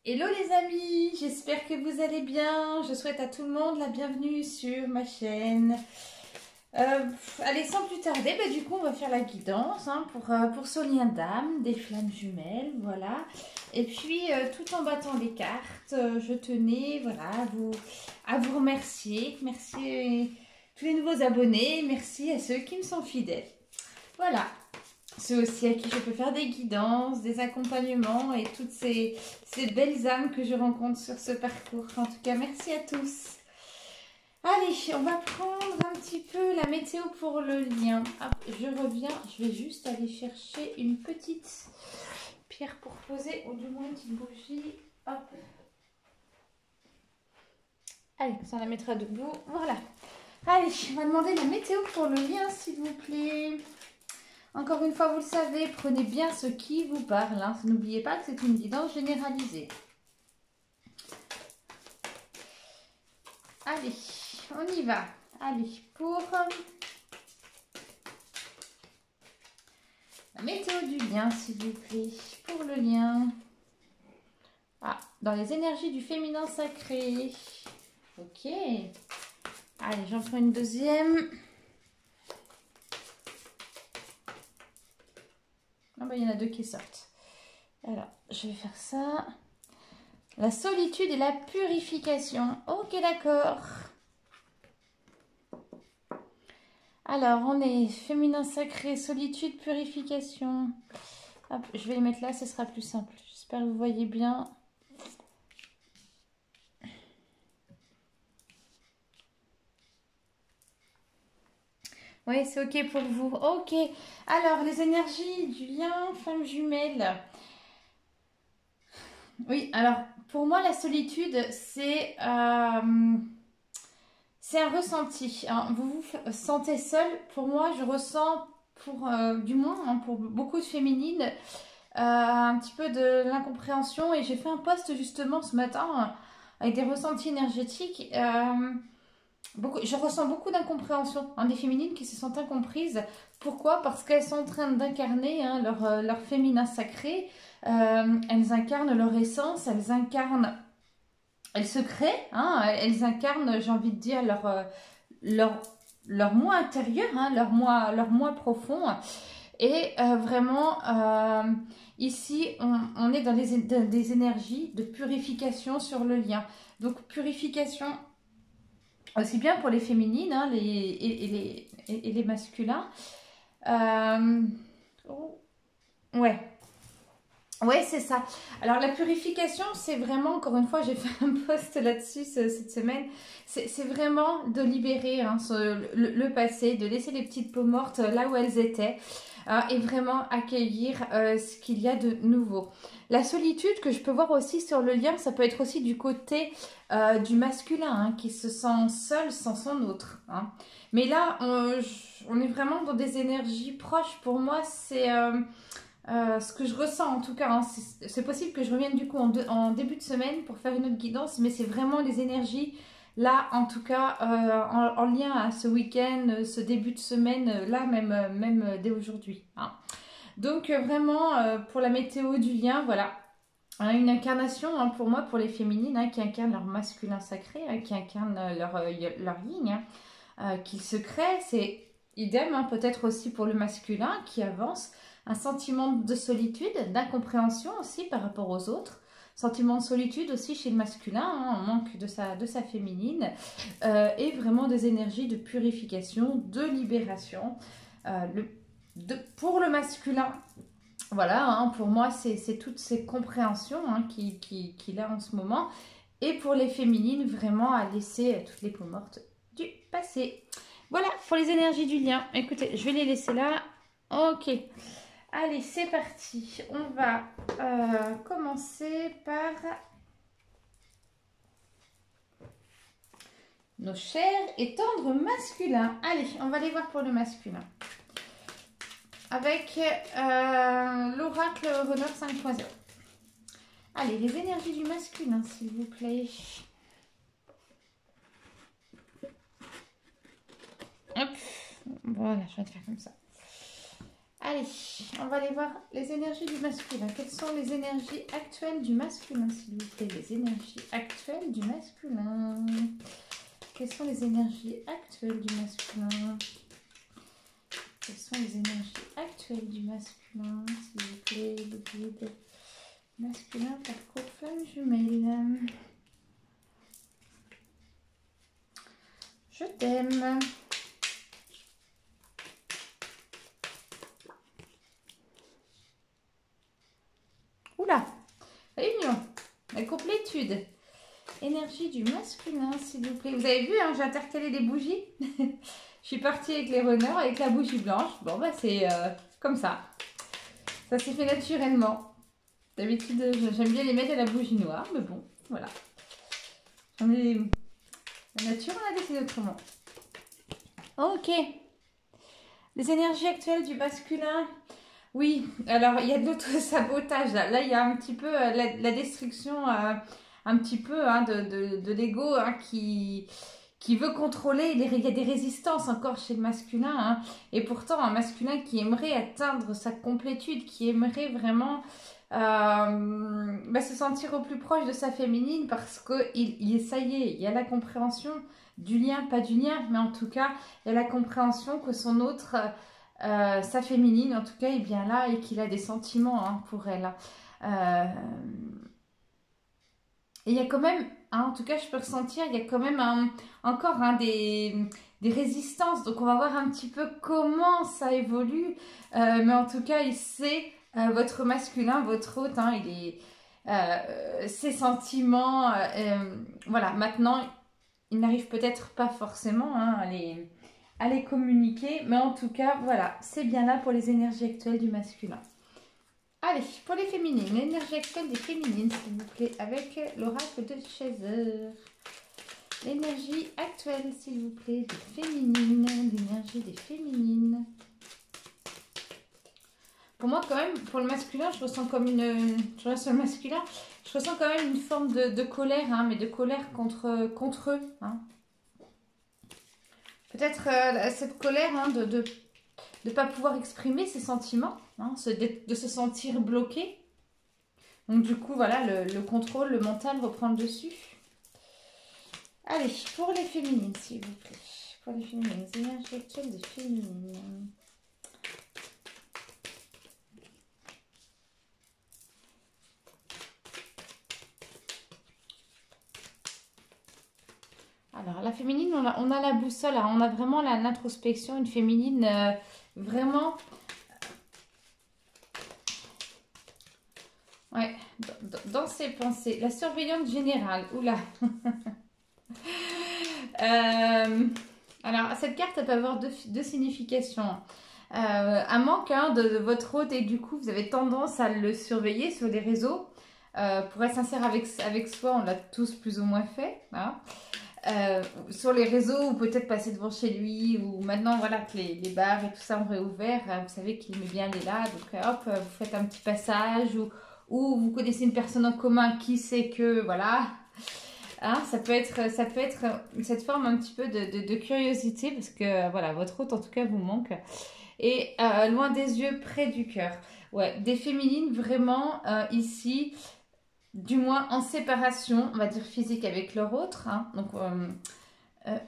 Hello les amis, j'espère que vous allez bien. Je souhaite à tout le monde la bienvenue sur ma chaîne. Allez, sans plus tarder, du coup on va faire la guidance pour ce lien d'âme, des flammes jumelles, voilà. Et puis tout en battant les cartes, je tenais voilà, à vous remercier. Merci tous les nouveaux abonnés, merci à ceux qui me sont fidèles. Voilà. Ceux aussi à qui je peux faire des guidances, des accompagnements et toutes ces belles âmes que je rencontre sur ce parcours. En tout cas, merci à tous. Allez, on va prendre un petit peu la météo pour le lien. Hop, je reviens. Je vais juste aller chercher une petite pierre pour poser, ou du moins une petite bougie. Hop. Allez, ça la mettra debout. Voilà. Allez, on va demander la météo pour le lien, s'il vous plaît. Encore une fois, vous le savez, prenez bien ce qui vous parle. N'oubliez pas que c'est une guidance généralisée. Allez, on y va. Allez, pour la météo du lien, s'il vous plaît. Pour le lien. Ah, dans les énergies du féminin sacré. Ok. Allez, j'en prends une deuxième. Ah il y en a deux qui sortent. Alors, je vais faire ça. La solitude et la purification. Ok, d'accord. Alors, on est féminin sacré, solitude, purification. Hop, je vais les mettre là, ce sera plus simple. J'espère que vous voyez bien. Oui, c'est ok pour vous. Ok. Alors, les énergies du lien femme jumelle. Oui, alors, pour moi, la solitude, c'est un ressenti. Vous vous sentez seul. Pour moi, je ressens, du moins, pour beaucoup de féminines, un petit peu de l'incompréhension. Et j'ai fait un post justement ce matin avec des ressentis énergétiques. Je ressens beaucoup d'incompréhension des féminines qui se sentent incomprises. Pourquoi? Parce qu'elles sont en train d'incarner leur féminin sacré. Elles incarnent leur essence, elles se créent, elles incarnent, j'ai envie de dire, leur moi intérieur, leur moi profond. Et vraiment, ici, on est dans des énergies de purification sur le lien. Donc, purification aussi bien pour les féminines et les masculins. Ouais. Ouais, c'est ça. Alors, la purification, c'est vraiment, encore une fois, j'ai fait un post là-dessus cette semaine. C'est vraiment de libérer le passé, de laisser les petites peaux mortes là où elles étaient. Et vraiment accueillir ce qu'il y a de nouveau. La solitude que je peux voir aussi sur le lien, ça peut être aussi du côté du masculin qui se sent seul sans son autre. Mais là, on est vraiment dans des énergies proches. Pour moi, c'est ce que je ressens en tout cas. C'est possible que je revienne du coup en début de semaine pour faire une autre guidance, mais c'est vraiment les énergies là, en tout cas, en lien à ce week-end, ce début de semaine, là, même dès aujourd'hui. Donc, vraiment, pour la météo du lien, voilà. Une incarnation pour moi, pour les féminines, qui incarnent leur masculin sacré, qui incarnent leur yin, qu'ils se créent. C'est idem, peut-être aussi pour le masculin qui avance. Un sentiment de solitude, d'incompréhension aussi par rapport aux autres. Sentiment de solitude aussi chez le masculin, on manque de sa féminine. Et vraiment des énergies de purification, de libération. Pour le masculin, voilà, pour moi, c'est toutes ces compréhensions qu'il a en ce moment. Et pour les féminines, vraiment à laisser toutes les peaux mortes du passé. Voilà, pour les énergies du lien. Écoutez, je vais les laisser là. Ok. Allez, c'est parti. On va commencer par nos chers et tendres masculins. Allez, on va les voir pour le masculin. Avec l'oracle Honor 5.0. Allez, les énergies du masculin, s'il vous plaît. Hop. Voilà, je vais te faire comme ça. Allez, on va aller voir les énergies du masculin. Quelles sont les énergies actuelles du masculin, s'il vous plaît? Les énergies actuelles du masculin. Quelles sont les énergies actuelles du masculin? Quelles sont les énergies actuelles du masculin, s'il vous plaît? Le guide masculin, parcours flamme jumelle. Je t'aime. Oula, réunion, la complétude. Énergie du masculin, s'il vous plaît. Vous avez vu, hein, j'ai intercalé les bougies. Je suis partie avec les runners, avec la bougie blanche. Bon, bah c'est comme ça. Ça s'est fait naturellement. D'habitude, j'aime bien les mettre à la bougie noire, mais bon, voilà. La nature, on a décidé autrement. Ok. Les énergies actuelles du masculin. Oui, alors il y a de l'auto-sabotage là. Là, il y a un petit peu la destruction, un petit peu hein, de l'ego hein, qui veut contrôler. Il y a des résistances encore chez le masculin. Hein, et pourtant, un masculin qui aimerait atteindre sa complétude, qui aimerait vraiment se sentir au plus proche de sa féminine parce que ça y est, il y a la compréhension du lien, pas du lien, mais en tout cas, il y a la compréhension que son autre... sa féminine en tout cas est bien là et qu'il a des sentiments hein, pour elle. Et il y a quand même, hein, en tout cas je peux ressentir, il y a quand même encore hein, des résistances. Donc on va voir un petit peu comment ça évolue. Mais en tout cas il sait, votre masculin, votre hôte, hein, il est, ses sentiments, voilà, maintenant il n'arrive peut-être pas forcément hein, à les communiquer, mais en tout cas, voilà, c'est bien là pour les énergies actuelles du masculin. Allez, pour les féminines, l'énergie actuelle des féminines, s'il vous plaît, avec l'oracle de Chaser. L'énergie actuelle, s'il vous plaît, des féminines, l'énergie des féminines. Pour moi, quand même, pour le masculin, je ressens comme une... Je reste sur le masculin, je ressens quand même une forme de colère, hein, mais de colère contre eux, hein. Peut-être cette colère hein, de ne pas pouvoir exprimer ses sentiments, hein, de se sentir bloqué. Donc du coup, voilà, le contrôle, le mental reprend le dessus. Allez, pour les féminines, s'il vous plaît. Pour les féminines, les énergies actuelles des féminines. Alors, la féminine, on a la boussole, hein, on a vraiment l'introspection, une féminine vraiment... Ouais, dans ses pensées. La surveillante générale, oula. Alors, cette carte, elle peut avoir deux significations. Un manque hein, de votre hôte et du coup, vous avez tendance à le surveiller sur les réseaux. Pour être sincère avec soi, on l'a tous plus ou moins fait. Hein. Sur les réseaux ou peut-être passer devant chez lui ou maintenant voilà que les bars et tout ça ont réouvert, vous savez qu'il aimait bien aller là, donc hop, vous faites un petit passage ou vous connaissez une personne en commun qui sait que voilà, hein, ça peut être cette forme un petit peu de curiosité parce que voilà, votre hôte en tout cas vous manque et loin des yeux, près du cœur. Ouais, des féminines vraiment ici, du moins en séparation, on va dire physique avec leur autre, hein, donc,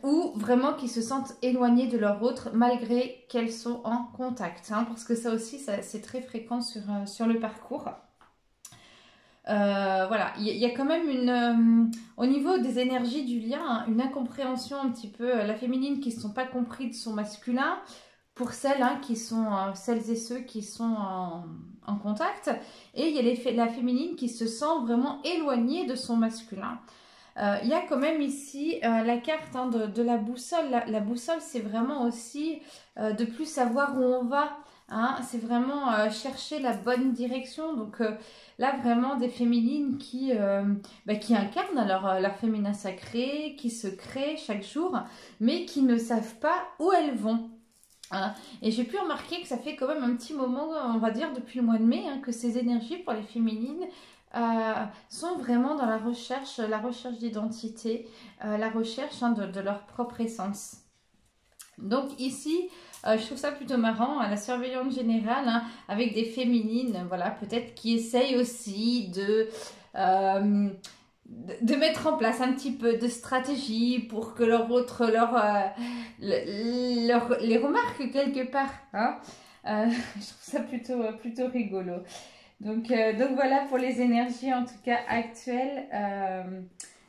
ou vraiment qui se sentent éloignées de leur autre malgré qu'elles sont en contact, hein, parce que ça aussi, c'est très fréquent sur le parcours. Voilà, il y a quand même au niveau des énergies du lien, hein, une incompréhension un petit peu, la féminine qui ne sont pas compris de son masculin, pour celles hein, qui sont celles et ceux qui sont en contact, et il y a la féminine qui se sent vraiment éloignée de son masculin. Il y a quand même ici la carte hein, de la boussole. La boussole, c'est vraiment aussi de plus savoir où on va. Hein, c'est vraiment chercher la bonne direction. Donc là, vraiment des féminines qui incarnent leur féminin sacré, qui se créent chaque jour, mais qui ne savent pas où elles vont. Hein. Et j'ai pu remarquer que ça fait quand même un petit moment, on va dire depuis le mois de mai, hein, que ces énergies pour les féminines sont vraiment dans la recherche d'identité, la recherche hein, de leur propre essence. Donc ici, je trouve ça plutôt marrant, hein, la surveillante générale, hein, avec des féminines, voilà, peut-être qui essayent aussi de mettre en place un petit peu de stratégie pour que les remarque quelque part. Hein. Je trouve ça plutôt rigolo. Donc voilà pour les énergies en tout cas actuelles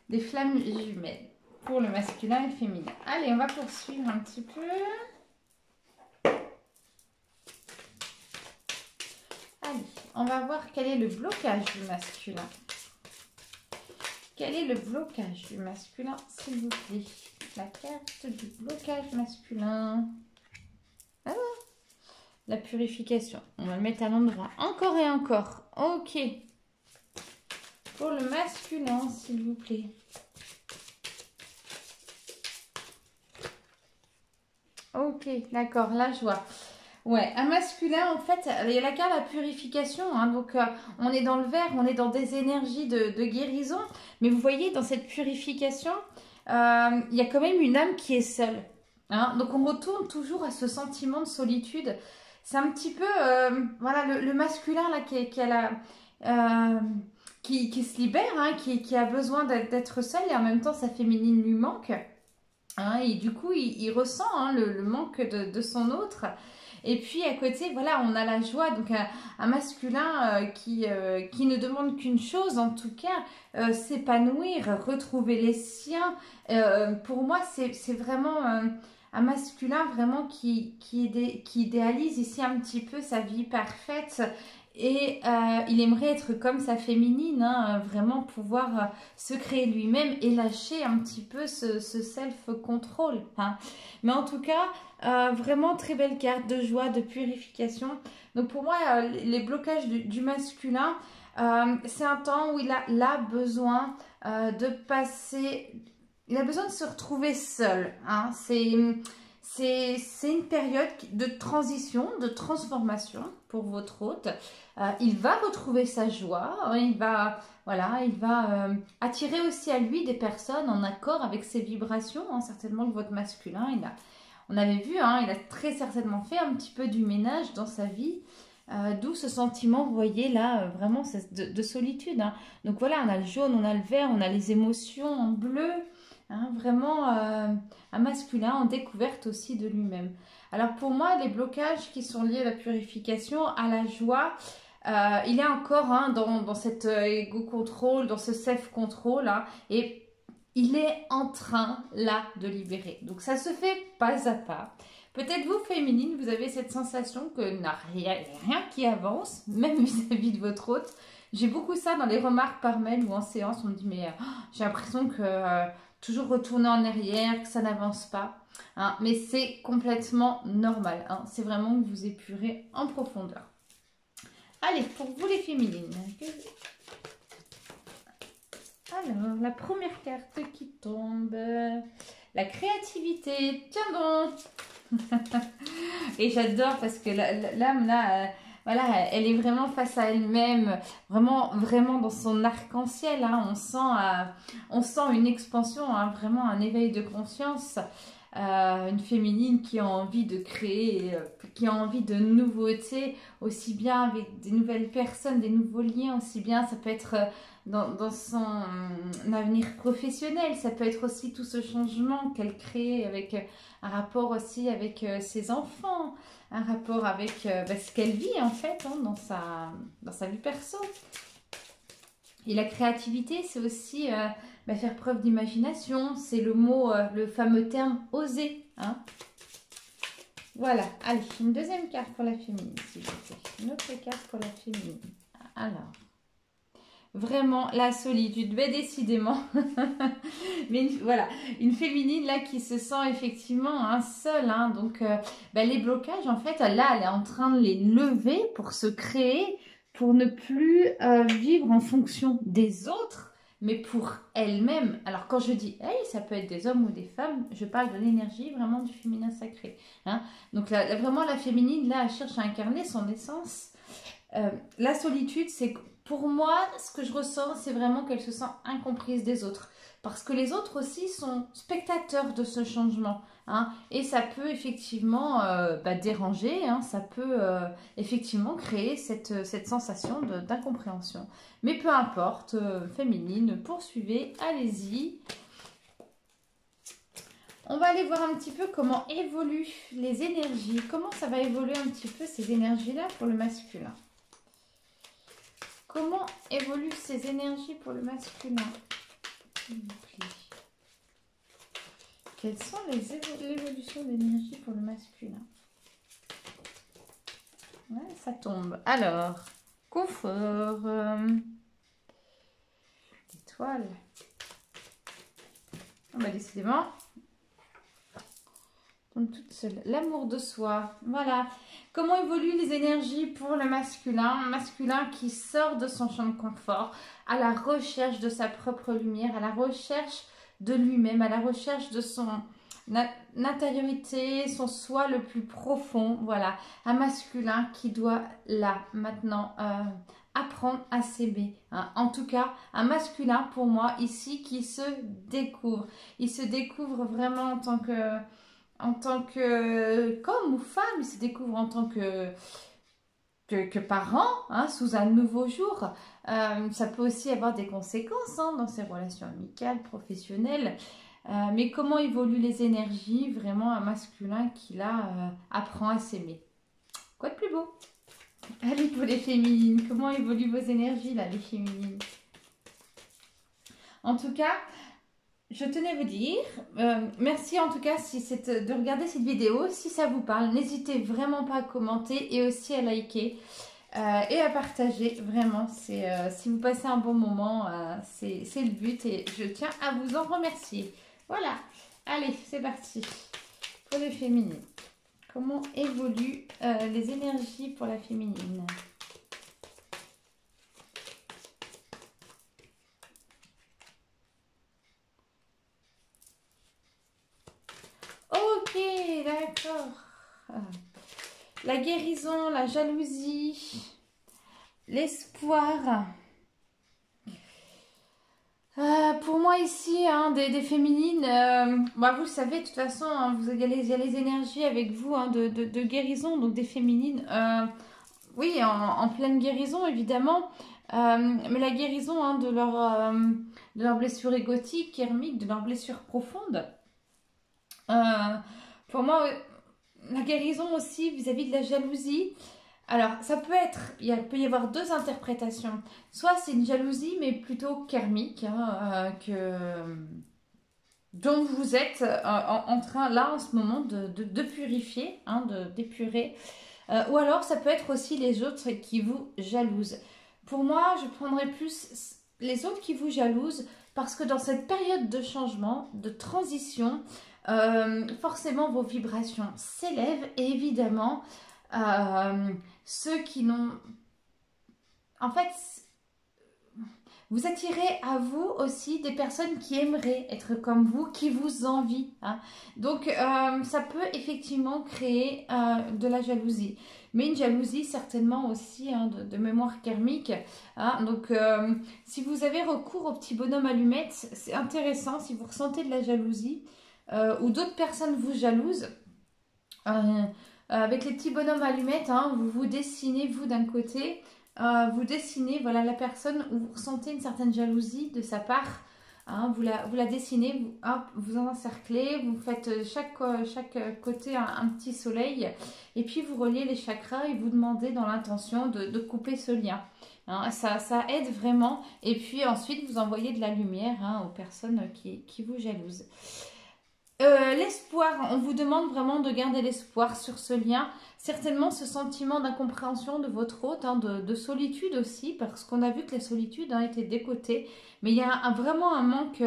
des flammes jumelles pour le masculin et le féminin. Allez, on va poursuivre un petit peu. Allez, on va voir quel est le blocage du masculin. Quel est le blocage du masculin, s'il vous plaît? La carte du blocage masculin. Ah, la purification. On va le mettre à l'endroit. Encore et encore. Ok. Pour le masculin, s'il vous plaît. Ok, d'accord, là je vois. Ouais, un masculin, en fait, il y a la carte la purification. Hein, donc, on est dans le vert, on est dans des énergies de guérison. Mais vous voyez, dans cette purification, il y a quand même une âme qui est seule. Hein, donc, on retourne toujours à ce sentiment de solitude. C'est un petit peu, voilà, le masculin là, qui se libère, hein, qui a besoin d'être seul et en même temps, sa féminine lui manque. Hein, et du coup, il ressent hein, le manque de son autre. Et puis à côté, voilà, on a la joie, donc un masculin qui ne demande qu'une chose, en tout cas, s'épanouir, retrouver les siens. Pour moi, c'est vraiment un masculin vraiment qui idéalise ici un petit peu sa vie parfaite. Et il aimerait être comme sa féminine, hein, vraiment pouvoir se créer lui-même et lâcher un petit peu ce self-control. Hein. Mais en tout cas, vraiment très belle carte de joie, de purification. Donc pour moi, les blocages du masculin, c'est un temps où il a besoin de passer... Il a besoin de se retrouver seul. Hein. C'est une période de transition, de transformation pour votre hôte. Il va retrouver sa joie, hein, il va attirer aussi à lui des personnes en accord avec ses vibrations. Hein, certainement que votre masculin, on avait vu, hein, il a très certainement fait un petit peu du ménage dans sa vie. D'où ce sentiment, vous voyez là, vraiment de solitude. Hein. Donc voilà, on a le jaune, on a le vert, on a les émotions en bleu. Hein, vraiment un masculin en découverte aussi de lui-même. Alors pour moi, les blocages qui sont liés à la purification, à la joie, il est encore hein, dans cet ego control, dans ce self-control, hein, et il est en train là de libérer. Donc ça se fait pas à pas. Peut-être vous, féminine, vous avez cette sensation que n'a rien qui avance, même vis-à-vis de votre hôte. J'ai beaucoup ça dans les remarques par mail ou en séance. On me dit, mais j'ai l'impression que toujours retourner en arrière, que ça n'avance pas. Hein, mais c'est complètement normal. Hein, c'est vraiment que vous épurez en profondeur. Allez, pour vous les féminines. Alors, la première carte qui tombe. La créativité. Tiens donc. Et j'adore parce que l'âme là, voilà, elle est vraiment face à elle-même, vraiment dans son arc-en-ciel. Hein, on sent une expansion, hein, vraiment un éveil de conscience. Une féminine qui a envie de créer, qui a envie de nouveautés, aussi bien avec des nouvelles personnes, des nouveaux liens, aussi bien ça peut être dans son avenir professionnel, ça peut être aussi tout ce changement qu'elle crée avec un rapport aussi avec ses enfants, un rapport avec ce qu'elle vit en fait hein, dans sa vie perso. Et la créativité, c'est aussi faire preuve d'imagination. C'est le mot, le fameux terme oser. Hein. Voilà. Allez, une deuxième carte pour la féminine, s'il vous plaît. Une autre carte pour la féminine. Alors, vraiment la solitude, mais décidément. Mais voilà, une féminine là qui se sent effectivement hein, seule. Hein. Donc, les blocages, en fait, là, elle est en train de les lever pour se créer, pour ne plus vivre en fonction des autres, mais pour elle-même. Alors quand je dis elle, ça peut être des hommes ou des femmes, je parle de l'énergie vraiment du féminin sacré. Hein. Donc vraiment la féminine, là, elle cherche à incarner son essence. La solitude, c'est pour moi, ce que je ressens, c'est vraiment qu'elle se sent incomprise des autres. Parce que les autres aussi sont spectateurs de ce changement. Hein, et ça peut effectivement déranger, hein, ça peut effectivement créer cette sensation d'incompréhension. Mais peu importe, féminine, poursuivez, allez-y. On va aller voir un petit peu comment évoluent les énergies. Comment ça va évoluer un petit peu ces énergies-là pour le masculin. Comment évoluent ces énergies pour le masculin? Quelles sont l'évolution d'énergie pour le masculin? Ouais, ça tombe. Alors, confort, étoile. Ah bah décidément, tombe toute seule. L'amour de soi. Voilà. Comment évoluent les énergies pour le masculin? Un masculin qui sort de son champ de confort, à la recherche de sa propre lumière, à la recherche de lui-même, à la recherche de son intériorité, son soi le plus profond. Voilà, un masculin qui doit là, maintenant, apprendre à s'aimer. Hein. En tout cas, un masculin pour moi ici qui se découvre. Il se découvre vraiment en tant qu'homme ou femme, il se découvre en tant que parent, hein, sous un nouveau jour. Ça peut aussi avoir des conséquences hein, dans ses relations amicales, professionnelles. Mais comment évoluent les énergies? Vraiment un masculin qui là apprend à s'aimer. Quoi de plus beau? Allez pour les féminines, comment évoluent vos énergies là, les féminines? En tout cas, je tenais à vous dire, merci en tout cas de regarder cette vidéo. Si ça vous parle, n'hésitez vraiment pas à commenter et aussi à liker et à partager. Vraiment, si vous passez un bon moment, c'est le but et je tiens à vous en remercier. Voilà, allez, c'est parti pour les féminines. Comment évoluent les énergies pour la féminine? Ok, d'accord. La guérison, la jalousie, l'espoir. Pour moi ici, hein, des féminines, vous le savez, de toute façon, hein, il y a les énergies avec vous hein, de guérison, donc des féminines. Oui, en pleine guérison, évidemment. Mais la guérison hein, de leur blessure égotique, karmique, de leur blessure profonde. Pour moi, la guérison aussi vis-à-vis de la jalousie. Alors, ça peut être, peut y avoir deux interprétations. Soit c'est une jalousie, mais plutôt karmique, hein, dont vous êtes en train, là, en ce moment, de purifier, hein, d'épurer. Ou alors, ça peut être aussi les autres qui vous jalousent. Pour moi, je prendrais plus les autres qui vous jalousent, parce que dans cette période de changement, de transition, forcément, vos vibrations s'élèvent et évidemment, ceux qui n'ont... En fait, vous attirez à vous aussi des personnes qui aimeraient être comme vous, qui vous envient. Hein. Donc, ça peut effectivement créer de la jalousie. Mais une jalousie certainement aussi hein, de mémoire karmique. Hein. Donc, si vous avez recours au petit bonhomme allumette, c'est intéressant si vous ressentez de la jalousie ou d'autres personnes vous jalousent. Avec les petits bonhommes allumettes, hein, vous vous dessinez, vous d'un côté, vous dessinez voilà, la personne où vous ressentez une certaine jalousie de sa part. Hein, vous la dessinez, vous en encerclez, vous faites chaque côté un petit soleil et puis vous reliez les chakras et vous demandez dans l'intention de couper ce lien. Hein, ça aide vraiment et puis ensuite vous envoyez de la lumière hein, aux personnes qui vous jalousent. L'espoir, on vous demande vraiment de garder l'espoir sur ce lien. Certainement ce sentiment d'incompréhension de votre hôte, hein, de solitude aussi, parce qu'on a vu que la solitude a été décotée. Mais il y a vraiment un manque...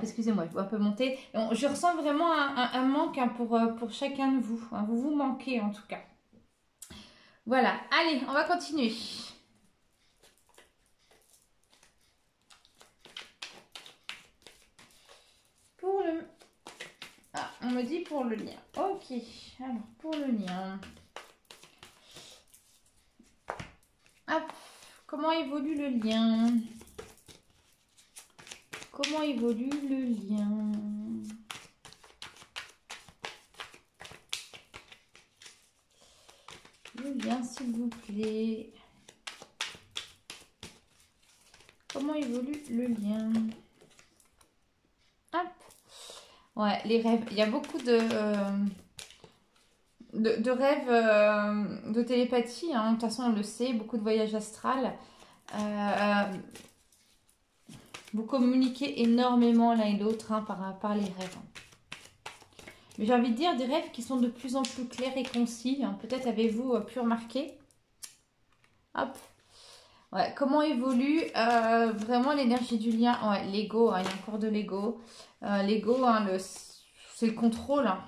Excusez-moi, je vais un peu monter. Je ressens vraiment un manque hein, pour chacun de vous. Hein, vous vous manquez en tout cas. Voilà, allez, on va continuer. On me dit pour le lien. Ok, alors pour le lien. comment évolue le lien? Comment évolue le lien? Le lien, s'il vous plaît. Comment évolue le lien? Hop. Ouais, les rêves. Il y a beaucoup de rêves de télépathie. Hein. De toute façon, on le sait. Beaucoup de voyages astrales. Vous communiquez énormément l'un et l'autre hein, par les rêves. Mais j'ai envie de dire des rêves qui sont de plus en plus clairs et concis. Hein. Peut-être avez-vous pu remarquer. Hop. Ouais, comment évolue vraiment l'énergie du lien? Ouais, l'ego, hein, il y a encore de l'ego. L'ego, hein, c'est le contrôle. Hein.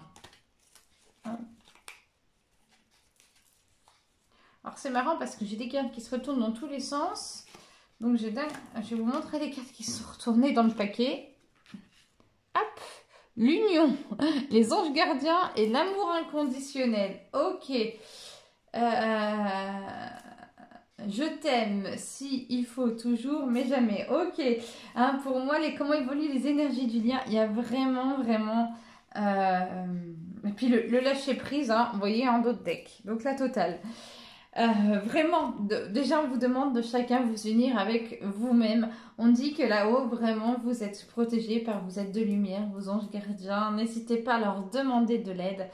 Alors c'est marrant parce que j'ai des cartes qui se retournent dans tous les sens. Donc je vais vous montrer les cartes qui sont retournées dans le paquet. Hop, l'union, les anges gardiens et l'amour inconditionnel. Ok. Je t'aime si il faut toujours, mais jamais. Ok. Hein, pour moi, comment évoluent les énergies du lien, il y a vraiment. Et puis le lâcher prise, hein, vous voyez, en d'autres decks. Donc la totale. Vraiment, déjà on vous demande de chacun vous unir avec vous-même. On dit que là-haut, vraiment, vous êtes protégés par vos êtres de lumière, vos anges gardiens. N'hésitez pas à leur demander de l'aide.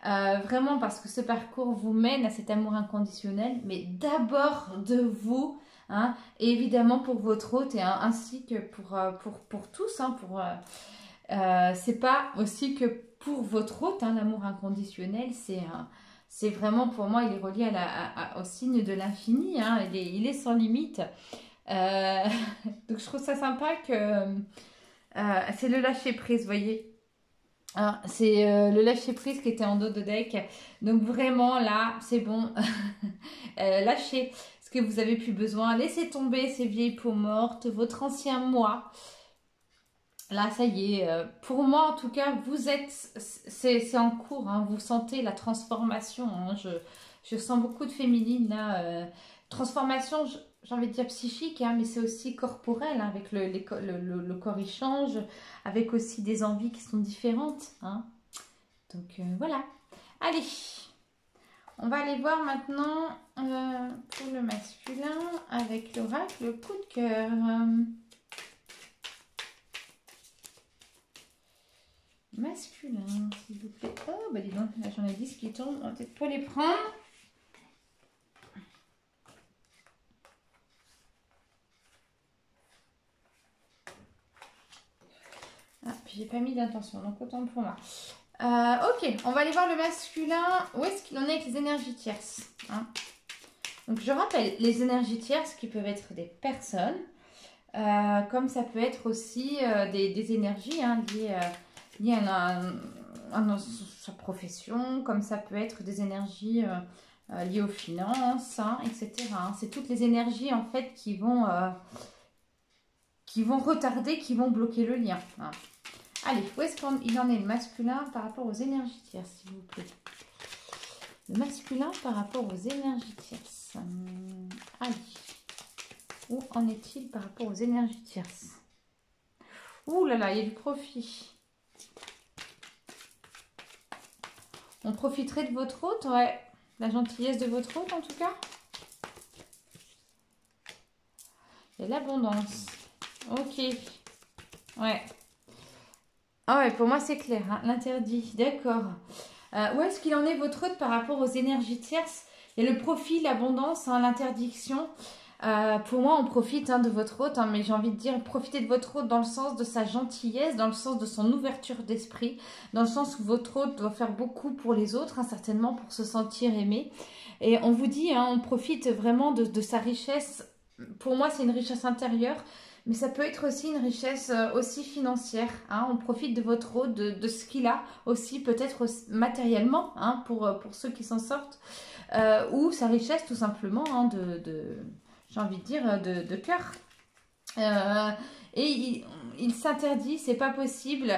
Vraiment parce que ce parcours vous mène à cet amour inconditionnel, mais d'abord de vous, hein, et évidemment pour votre hôte, et ainsi que pour tous. Hein, c'est pas aussi que pour votre hôte, hein, l'amour inconditionnel, c'est vraiment pour moi, il est relié au signe de l'infini, hein, il est sans limite. Donc je trouve ça sympa que c'est le lâcher prise, vous voyez. Ah, c'est le lâcher prise qui était en dos de deck. Donc vraiment là, c'est bon. Lâchez ce que vous avez plus besoin. Laissez tomber ces vieilles peaux mortes, votre ancien moi. Là, ça y est. Pour moi, en tout cas, vous êtes... C'est en cours. Hein, vous sentez la transformation. Hein, je sens beaucoup de féminine là. Transformation, j'ai envie de dire psychique, hein, mais c'est aussi corporel. Hein, avec le corps, il change. Avec aussi des envies qui sont différentes. Hein. Donc, voilà. Allez. On va aller voir maintenant pour le masculin avec l'oracle, le coup de cœur. Masculin, s'il vous plaît. Oh, bah dis donc, là j'en ai 10 qui tombent. On va peut-être pas les prendre. Ah, puis j'ai pas mis d'intention, donc autant pour moi. Ok, on va aller voir le masculin. Où est-ce qu'il en est avec les énergies tierces, hein? Donc je rappelle, les énergies tierces qui peuvent être des personnes, comme ça peut être aussi des énergies hein, liées à sa profession, comme ça peut être des énergies liées aux finances, hein, etc. Hein. C'est toutes les énergies en fait qui vont retarder, qui vont bloquer le lien. Hein. Allez, où est-ce qu'il en est le masculin par rapport aux énergies tierces, s'il vous plaît? Le masculin par rapport aux énergies tierces. Allez. Où en est-il par rapport aux énergies tierces? Ouh là là, il y a du profit. On profiterait de votre hôte, ouais. La gentillesse de votre hôte, en tout cas. Et l'abondance. Ok. Ouais. Ah ouais, pour moi, c'est clair. Hein. L'interdit, d'accord. Où est-ce qu'il en est votre hôte par rapport aux énergies tierces? Il y a le profit, l'abondance, hein, l'interdiction. Pour moi, on profite hein, de votre hôte, hein, mais j'ai envie de dire, profitez de votre hôte dans le sens de sa gentillesse, dans le sens de son ouverture d'esprit, dans le sens où votre hôte doit faire beaucoup pour les autres, hein, certainement pour se sentir aimé. Et on vous dit, hein, on profite vraiment de sa richesse. Pour moi, c'est une richesse intérieure, mais ça peut être aussi une richesse aussi financière. Hein. On profite de votre hôte, de ce qu'il a aussi, peut-être matériellement, hein, pour ceux qui s'en sortent, ou sa richesse tout simplement hein, j'ai envie de dire, de cœur. Et il s'interdit, c'est pas possible.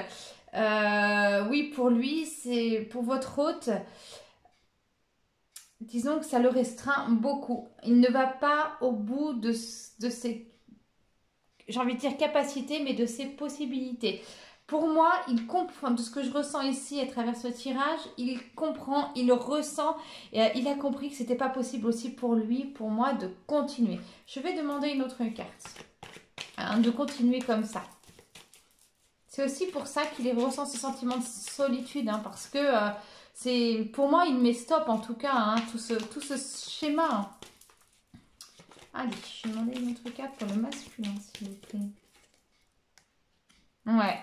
Oui, pour lui, c'est pour votre hôte. disons que ça le restreint beaucoup. Il ne va pas au bout de ses, j'ai envie de dire capacités, mais de ses possibilités. Pour moi, il comprend, de ce que je ressens ici à travers ce tirage, il comprend, il le ressent, et il a compris que c'était pas possible aussi pour lui, pour moi, de continuer. Je vais demander une autre carte, hein, de continuer comme ça. C'est aussi pour ça qu'il ressent ce sentiment de solitude, hein, parce que c'est, pour moi, il met stop en tout cas, hein, tout ce schéma. Hein. Allez, je vais demander une autre carte pour le masculin, s'il vous plaît. Ouais.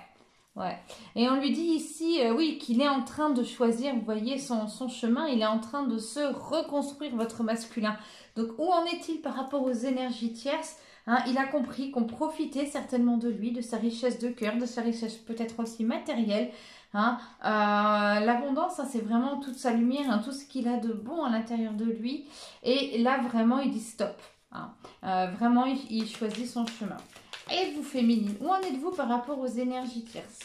Ouais. Et on lui dit ici, oui, qu'il est en train de choisir, vous voyez, son chemin. Il est en train de se reconstruire, votre masculin. Donc, où en est-il par rapport aux énergies tierces, hein? Il a compris qu'on profitait certainement de lui, de sa richesse de cœur, de sa richesse peut-être aussi matérielle. Hein. L'abondance, hein, c'est vraiment toute sa lumière, hein, tout ce qu'il a de bon à l'intérieur de lui. Et là, vraiment, il dit stop. Hein. Vraiment, il choisit son chemin. Et vous, féminine, où en êtes-vous par rapport aux énergies tierces?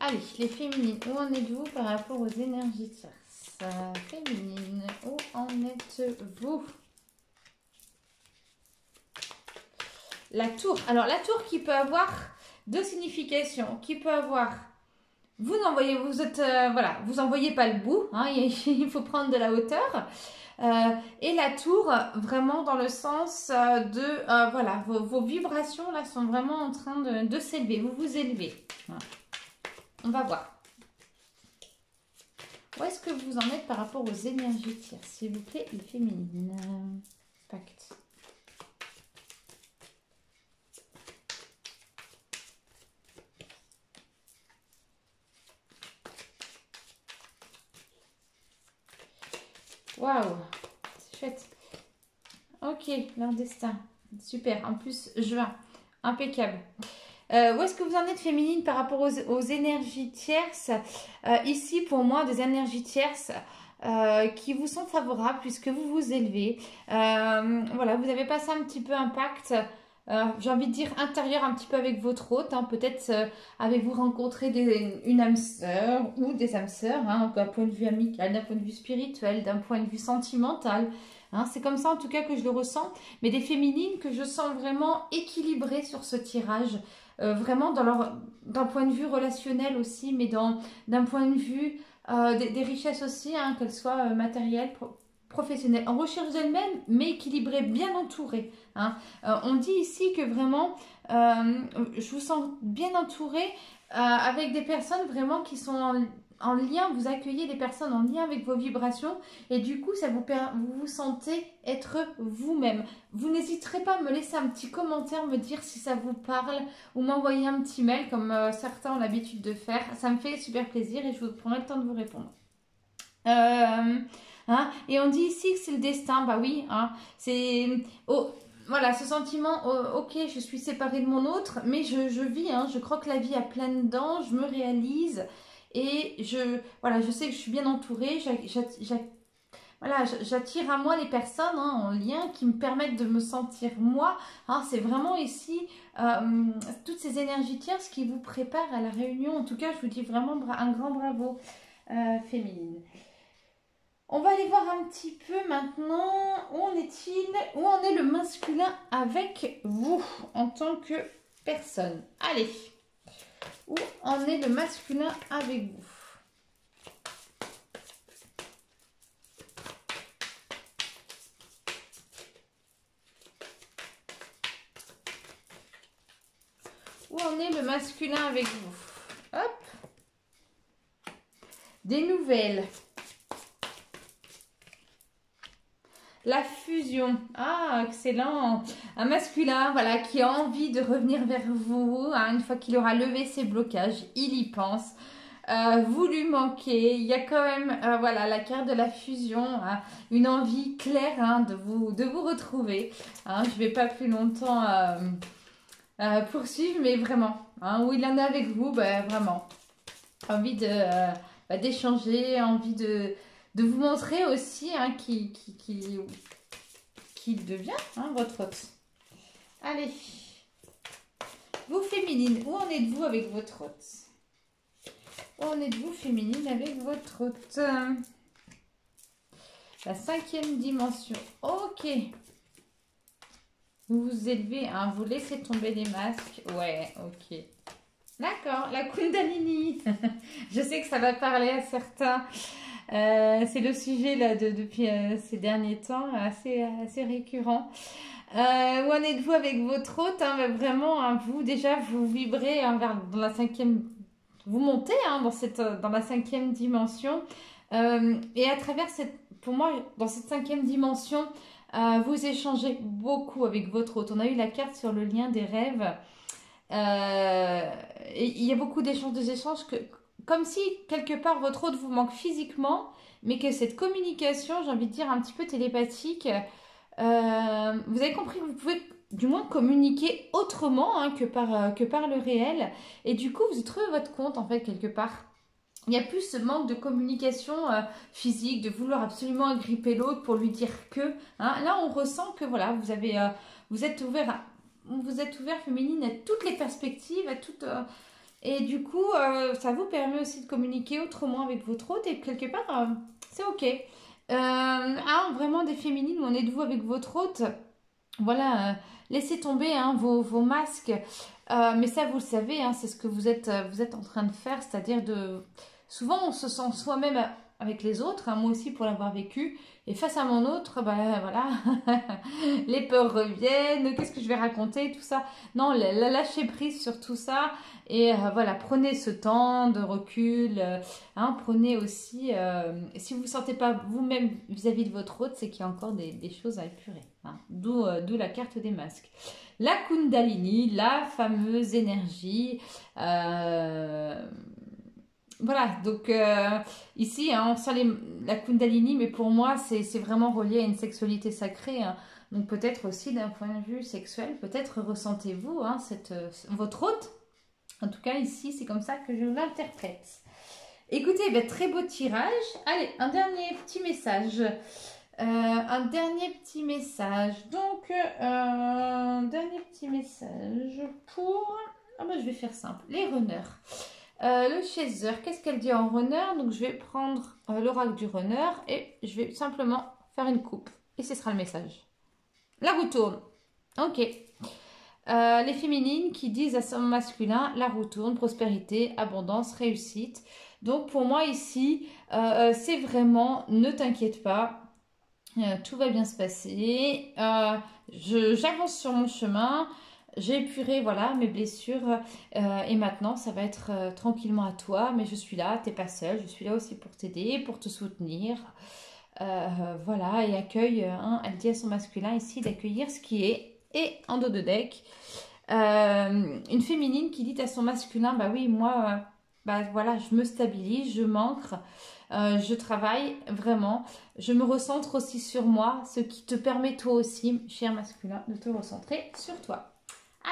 Allez, les féminines, où en êtes-vous par rapport aux énergies tierces? Féminine, où en êtes-vous? La tour. Alors, la tour qui peut avoir deux significations, qui peut avoir... Vous n'envoyez, vous êtes, voilà, vous envoyez pas le bout, hein, il faut prendre de la hauteur. Et la tour, vraiment dans le sens de, voilà, vos vibrations là sont vraiment en train de s'élever, vous vous élevez. Voilà. On va voir. Où est-ce que vous en êtes par rapport aux énergies tierces, s'il vous plaît, les féminines? Pacte. Waouh, c'est chouette. Ok, leur destin. Super. En plus, juin. Impeccable. Où est-ce que vous en êtes, féminine, par rapport aux énergies tierces? Ici, pour moi, des énergies tierces qui vous sont favorables puisque vous vous élevez. Voilà, vous avez passé un petit peu un pacte. J'ai envie de dire intérieur un petit peu avec votre hôte, hein. Peut-être avez-vous rencontré une âme sœur ou des âmes sœurs, hein, d'un point de vue amical, d'un point de vue spirituel, d'un point de vue sentimental. Hein, c'est comme ça en tout cas que je le ressens, mais des féminines que je sens vraiment équilibrées sur ce tirage, vraiment d'un point de vue relationnel aussi, mais d'un point de vue des richesses aussi, hein, qu'elles soient matérielles, professionnelles, en recherche d'elles-mêmes, mais équilibrées, bien entourées. Hein. On dit ici que vraiment, je vous sens bien entourée avec des personnes vraiment qui sont en lien, vous accueillez des personnes en lien avec vos vibrations et du coup, vous vous sentez être vous-même. Vous n'hésiterez pas à me laisser un petit commentaire, me dire si ça vous parle ou m'envoyer un petit mail comme certains ont l'habitude de faire. Ça me fait super plaisir et je vous prendrai le temps de vous répondre. Hein, et on dit ici que c'est le destin, bah oui, hein, c'est... Oh, voilà, ce sentiment, oh, ok, je suis séparée de mon autre, mais je vis, hein, je crois que la vie a plein de dents, je me réalise et voilà, je sais que je suis bien entourée, voilà, j'attire à moi les personnes, hein, en lien qui me permettent de me sentir moi. Hein, c'est vraiment ici toutes ces énergies tierces qui vous préparent à la réunion. En tout cas, je vous dis vraiment un grand bravo, féminine. On va aller voir un petit peu maintenant où en est-il, où en est le masculin avec vous en tant que personne. Allez, où en est le masculin avec vous? Où en est le masculin avec vous? Hop. Des nouvelles. La fusion. Ah, excellent. Un masculin, voilà, qui a envie de revenir vers vous, hein, une fois qu'il aura levé ses blocages. Il y pense. Vous lui manquez. Il y a quand même, voilà, la carte de la fusion. Hein, une envie claire, hein, de vous retrouver. Hein, je ne vais pas plus longtemps poursuivre, mais vraiment. Hein, où il en est avec vous, bah, vraiment. Envie d'échanger, envie de vous montrer aussi, hein, qui devient, hein, votre hôte. Allez, vous féminines, où en êtes-vous avec votre hôte? Où en êtes-vous féminine avec votre hôte? La 5e dimension. Ok. Vous vous élevez, hein, vous laissez tomber les masques. Ouais, ok. D'accord, la Kundalini. Je sais que ça va parler à certains. C'est le sujet là depuis ces derniers temps, assez récurrent. Où en êtes-vous avec votre hôte, hein, bah, vraiment, hein, vous déjà, vous vibrez, hein, dans la 5e... Vous montez, hein, dans la 5e dimension. Et à travers pour moi, dans cette 5e dimension, vous échangez beaucoup avec votre hôte. On a eu la carte sur le lien des rêves. Et il y a beaucoup d'échanges, comme si quelque part votre hôte vous manque physiquement, mais que cette communication, j'ai envie de dire un petit peu télépathique, vous avez compris que vous pouvez du moins communiquer autrement, hein, que par le réel, et du coup vous y trouvez votre compte en fait quelque part. Il y a plus ce manque de communication physique, de vouloir absolument agripper l'autre pour lui dire que, hein. Là on ressent que voilà, vous êtes ouvert féminine à toutes les perspectives, et du coup ça vous permet aussi de communiquer autrement avec votre hôte, et quelque part c'est ok. Vraiment des féminines, où en êtes-vous avec votre hôte? Voilà, laissez tomber, hein, vos masques, mais ça vous le savez, hein, c'est ce que vous êtes en train de faire, c'est-à-dire souvent on se sent soi-même avec les autres, hein, moi aussi pour l'avoir vécu, et face à mon autre, bah voilà, les peurs reviennent, qu'est-ce que je vais raconter, tout ça. Non, lâchez prise sur tout ça, et voilà, prenez ce temps de recul, hein, prenez aussi, si vous ne vous sentez pas vous-même vis-à-vis de votre hôte, c'est qu'il y a encore des choses à épurer, hein. D'où la carte des masques. La Kundalini, la fameuse énergie, voilà, donc ici, hein, on sent la Kundalini, mais pour moi, c'est vraiment relié à une sexualité sacrée, hein. Donc peut-être aussi d'un point de vue sexuel, peut-être ressentez-vous, hein, votre hôte. En tout cas, ici, c'est comme ça que je l'interprète. Écoutez, ben, très beau tirage. Allez, un dernier petit message. Donc, un dernier petit message pour... Ah ben, je vais faire simple. Les runners. Le chaser, qu'est-ce qu'elle dit en runner? Donc je vais prendre l'oracle du runner et je vais simplement faire une coupe. Et ce sera le message. La roue tourne. Ok. Les féminines qui disent à son masculin, la roue tourne, prospérité, abondance, réussite. Donc pour moi ici, c'est vraiment, ne t'inquiète pas, tout va bien se passer. J'avance sur mon chemin. J'ai épuré, voilà, mes blessures, et maintenant ça va être tranquillement à toi, mais je suis là, t'es pas seule, je suis là aussi pour t'aider, pour te soutenir, voilà, et accueille, hein, elle dit à son masculin ici d'accueillir ce qui est, et en dos de deck, une féminine qui dit à son masculin, bah oui, moi, bah voilà, je me stabilise, je m'ancre, je travaille vraiment, je me recentre aussi sur moi, ce qui te permet toi aussi, cher masculin, de te recentrer sur toi.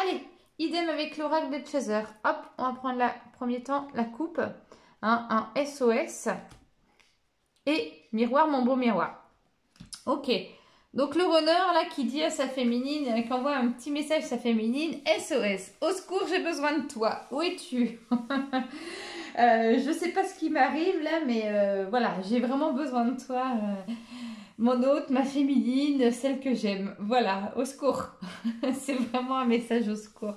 Allez, idem avec l'oracle de Chaser. Hop, on va prendre premier temps la coupe, hein, un SOS et miroir, mon beau miroir. Ok, donc le runner là qui dit à sa féminine, qui envoie un petit message à sa féminine, SOS, au secours, j'ai besoin de toi. Où es-tu? Je sais pas ce qui m'arrive là, mais voilà, j'ai vraiment besoin de toi. Mon hôte, ma féminine, celle que j'aime. Voilà, au secours. C'est vraiment un message au secours.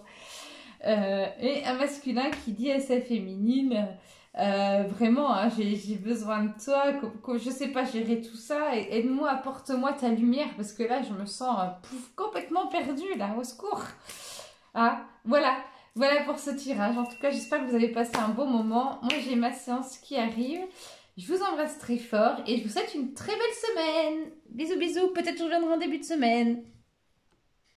Et un masculin qui dit à sa féminine, vraiment, hein, j'ai besoin de toi, je sais pas gérer tout ça, aide-moi, apporte-moi ta lumière, parce que là, je me sens complètement perdue, là, au secours. Ah, voilà. Voilà pour ce tirage. En tout cas, j'espère que vous avez passé un beau moment. Moi, j'ai ma séance qui arrive. Je vous embrasse très fort et je vous souhaite une très belle semaine. Bisous, bisous. Peut-être je reviendrai en début de semaine.